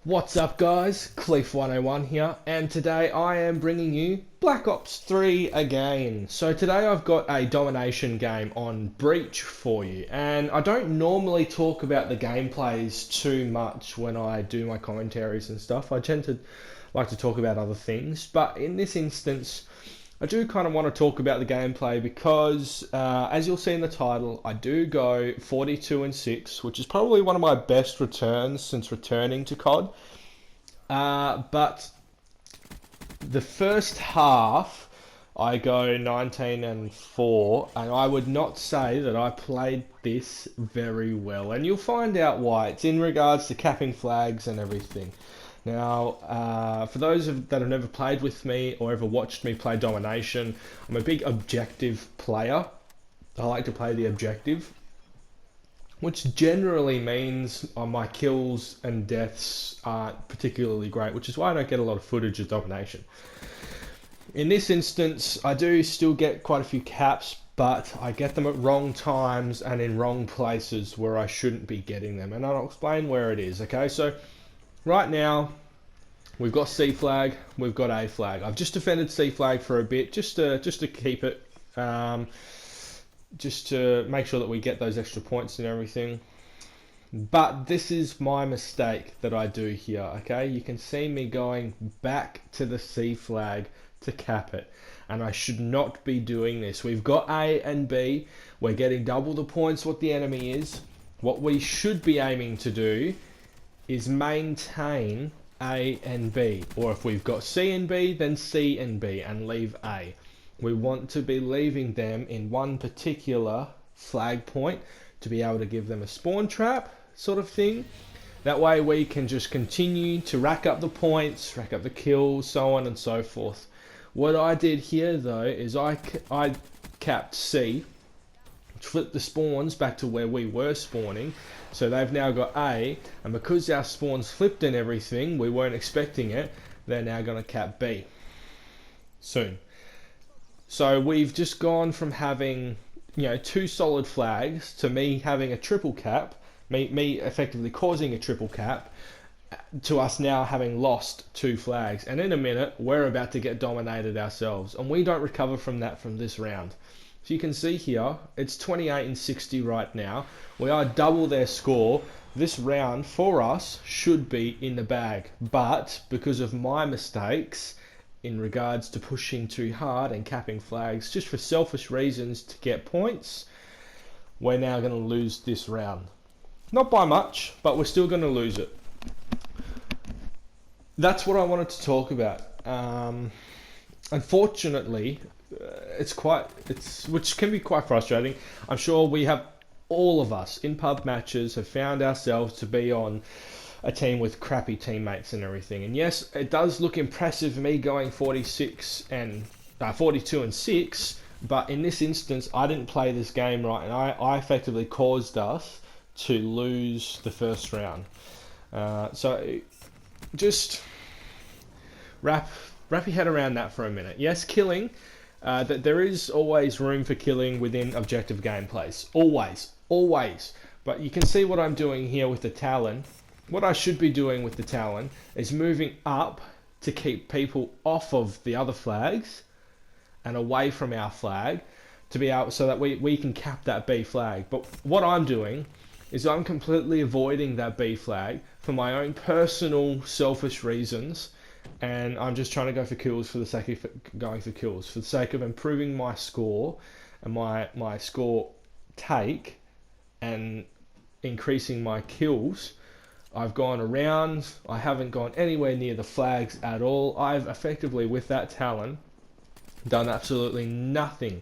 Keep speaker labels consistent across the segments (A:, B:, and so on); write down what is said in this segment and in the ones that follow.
A: What's up guys, Cleef101 here, and today I am bringing you Black Ops 3 again. So today I've got a domination game on Breach for you, and I don't normally talk about the gameplays too much when I do my commentaries and stuff. I tend to like to talk about other things, but in this instance I do kind of want to talk about the gameplay because, as you'll see in the title, I do go 42-6, which is probably one of my best returns since returning to COD. But the first half, I go 19-4, and I would not say that I played this very well. And you'll find out why. It's in regards to capping flags and everything. Now, for those that have never played with me or ever watched me play Domination, I'm a big objective player. I like to play the objective, which generally means my kills and deaths aren't particularly great, which is why I don't get a lot of footage of Domination. In this instance, I do still get quite a few caps, but I get them at wrong times and in wrong places where I shouldn't be getting them, and I'll explain where it is. Okay, so right now, we've got C flag, we've got A flag. I've just defended C flag for a bit, just to keep it, just to make sure that we get those extra points and everything. But this is my mistake that I do here, okay? You can see me going back to the C flag to cap it, and I should not be doing this. We've got A and B, we're getting double the points what the enemy is. What we should be aiming to do is maintain A and B, or if we've got C and B, then C and B, and leave A. We want to be leaving them in one particular flag point to be able to give them a spawn trap sort of thing. That way we can just continue to rack up the points, rack up the kills, so on and so forth. What I did here though is I capped C, flipped the spawns back to where we were spawning, so they've now got A, and because our spawns flipped and everything, we weren't expecting it, they're now going to cap B soon. So we've just gone from having, two solid flags to me having a triple cap, me effectively causing a triple cap, to us now having lost two flags, and in a minute we're about to get dominated ourselves, and we don't recover from that from this round. So you can see here, it's 28-60 right now. We are double their score. This round for us should be in the bag, but because of my mistakes in regards to pushing too hard and capping flags just for selfish reasons to get points, we're now going to lose this round. Not by much, but we're still going to lose it. That's what I wanted to talk about. Unfortunately, which can be quite frustrating. I'm sure all of us in pub matches have found ourselves to be on a team with crappy teammates and everything. And yes, it does look impressive me going 42-6, but in this instance, I didn't play this game right, and I effectively caused us to lose the first round. So just wrap your head around that for a minute. Yes, killing. That there is always room for killing within objective gameplays. Always. But you can see what I'm doing here with the talon. What I should be doing with the talon is moving up to keep people off of the other flags and away from our flag to be able so that we can cap that B flag. But what I'm doing is I'm completely avoiding that B flag for my own personal selfish reasons. And I'm just trying to go for kills for the sake of going for kills, for the sake of improving my score and my score take and increasing my kills. I've gone around, I haven't gone anywhere near the flags at all. I've effectively, with that talon, done absolutely nothing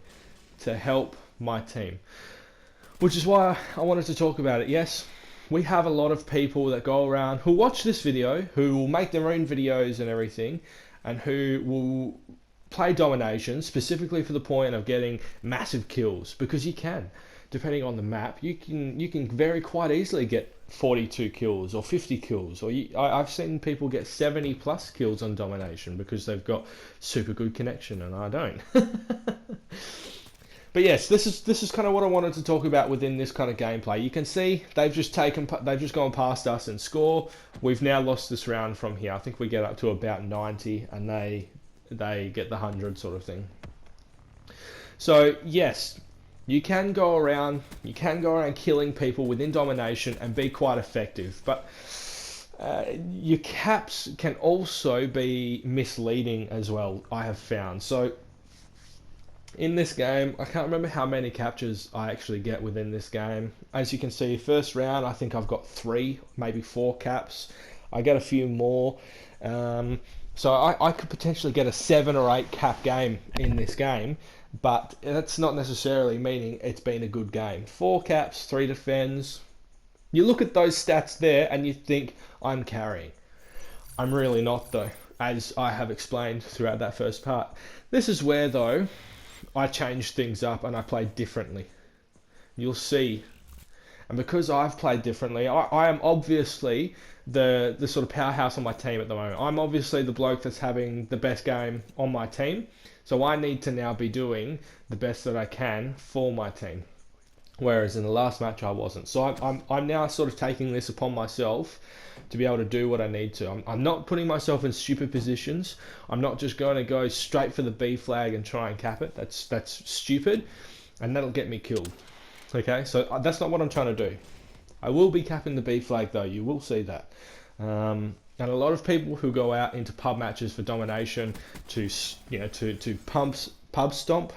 A: to help my team. Which is why I wanted to talk about it. Yes, we have a lot of people that go around who watch this video, who will make their own videos and everything, and who will play Domination specifically for the point of getting massive kills, because you can, depending on the map, you can very quite easily get 42 kills or 50 kills, or I've seen people get 70 plus kills on Domination because they've got super good connection and I don't. But yes, this is kind of what I wanted to talk about within this kind of gameplay. You can see they've just gone past us and score. We've now lost this round from here. I think we get up to about 90, and they get the 100 sort of thing. So yes, you can go around killing people within domination and be quite effective, but your caps can also be misleading as well, I have found. So in this game, I can't remember how many captures I actually get within this game. As you can see, first round, I think I've got 3, maybe 4 caps. I get a few more. So I could potentially get a 7 or 8 cap game in this game, but that's not necessarily meaning it's been a good game. 4 caps, 3 defends. You look at those stats there and you think, I'm carrying. I'm really not though, as I have explained throughout that first part. This is where though, I changed things up and I played differently. You'll see. And because I've played differently, I am obviously the sort of powerhouse on my team at the moment. I'm obviously the bloke that's having the best game on my team. So I need to now be doing the best that I can for my team. Whereas in the last match I wasn't. So I'm now sort of taking this upon myself to be able to do what I need to. I'm not putting myself in stupid positions. I'm not just going to go straight for the B flag and try and cap it. That's stupid, and that'll get me killed. Okay, so that's not what I'm trying to do. I will be capping the B flag though. You will see that. And a lot of people who go out into pub matches for domination to pub stomp.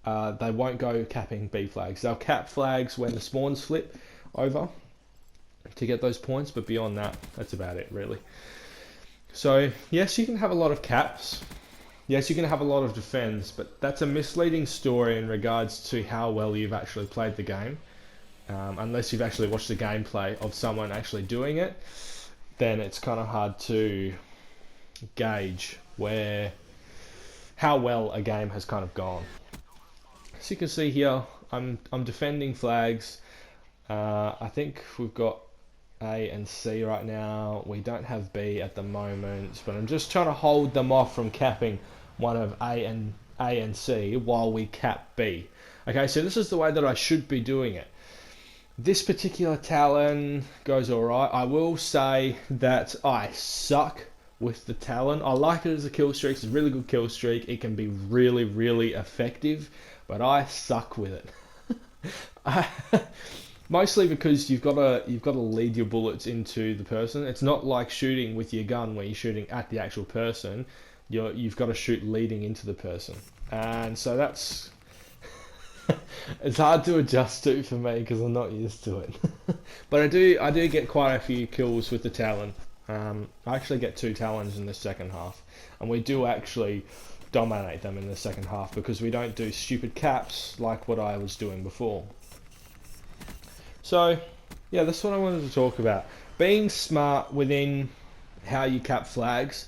A: They won't go capping B flags. They'll cap flags when the spawns flip over to get those points, but beyond that, that's about it really. So yes, you can have a lot of caps. Yes, you can have a lot of defends, but that's a misleading story in regards to how well you've actually played the game. Unless you've actually watched the gameplay of someone actually doing it, then it's kind of hard to gauge how well a game has kind of gone. So you can see here, I'm defending flags. I think we've got A and C right now. We don't have B at the moment, but I'm just trying to hold them off from capping one of A and C while we cap B. Okay, so this is the way that I should be doing it. This particular talon goes alright. I will say that I suck with the talon. I like it as a kill streak. It's a really good kill streak. It can be really, really effective, but I suck with it. Mostly because you've got to lead your bullets into the person. It's not like shooting with your gun where you're shooting at the actual person. You've got to shoot leading into the person, and so that's it's hard to adjust to for me because I'm not used to it. But I do get quite a few kills with the talon. I actually get 2 talons in the second half, and we do actually dominate them in the second half because we don't do stupid caps like what I was doing before. So yeah, that's what I wanted to talk about. Being smart within how you cap flags.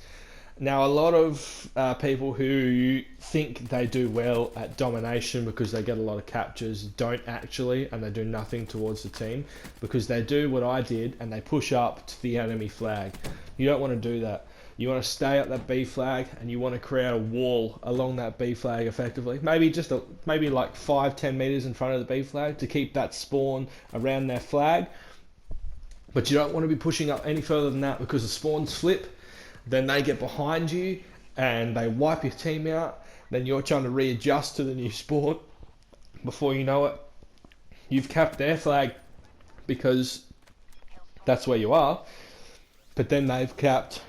A: Now a lot of people who think they do well at domination because they get a lot of captures don't actually, and they do nothing towards the team because they do what I did and they push up to the enemy flag. You don't want to do that. You want to stay at that B flag and you want to create a wall along that B flag effectively. Maybe maybe like 5-10 meters in front of the B flag to keep that spawn around their flag. But you don't want to be pushing up any further than that because the spawns flip. Then they get behind you and they wipe your team out. Then you're trying to readjust to the new spawn. Before you know it, you've capped their flag because that's where you are. But then they've capped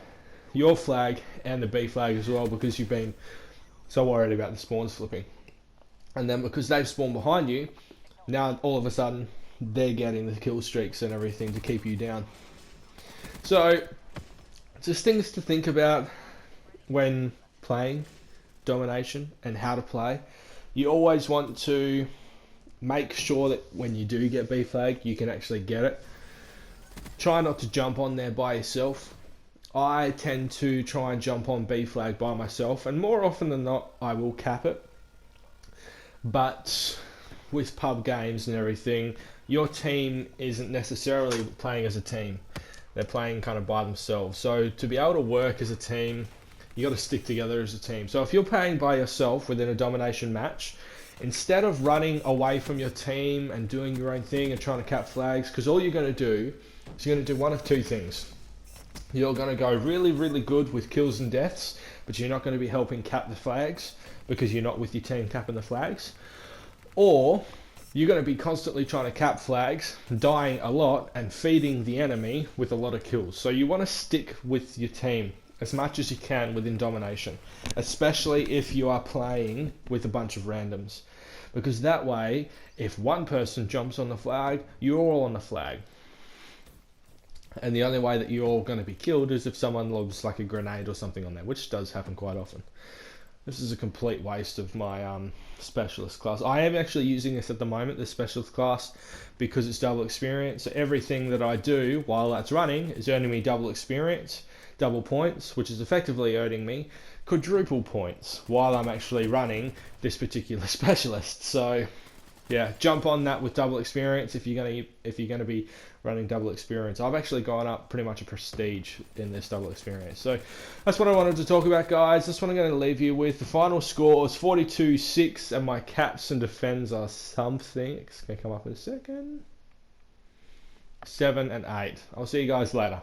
A: your flag and the B flag as well because you've been so worried about the spawns flipping. And then because they've spawned behind you, now all of a sudden they're getting the kill streaks and everything to keep you down. So just things to think about when playing domination and how to play. You always want to make sure that when you do get B flag, you can actually get it. Try not to jump on there by yourself. I tend to try and jump on B flag by myself, and more often than not, I will cap it. But with pub games and everything, your team isn't necessarily playing as a team. They're playing kind of by themselves. So to be able to work as a team, you got to stick together as a team. So if you're playing by yourself within a domination match, instead of running away from your team and doing your own thing and trying to cap flags, because all you're going to do is you're going to do one of two things. You're going to go really, really good with kills and deaths, but you're not going to be helping cap the flags because you're not with your team capping the flags. Or you're going to be constantly trying to cap flags, dying a lot, and feeding the enemy with a lot of kills. So you want to stick with your team as much as you can within Domination, especially if you are playing with a bunch of randoms. Because that way, if one person jumps on the flag, you're all on the flag. And the only way that you're all going to be killed is if someone lobs like a grenade or something on there, which does happen quite often. This is a complete waste of my specialist class. I am actually using this at the moment, this specialist class, because it's double experience. So everything that I do while that's running is earning me double experience, double points, which is effectively earning me quadruple points while I'm actually running this particular specialist. So yeah, jump on that with double experience if you're gonna be running double experience. I've actually gone up pretty much a prestige in this double experience. So that's what I wanted to talk about, guys. That's what I'm going to leave you with. The final score is 42-6, and my caps and defends are something. It's going to come up in a second. 7 and 8. I'll see you guys later.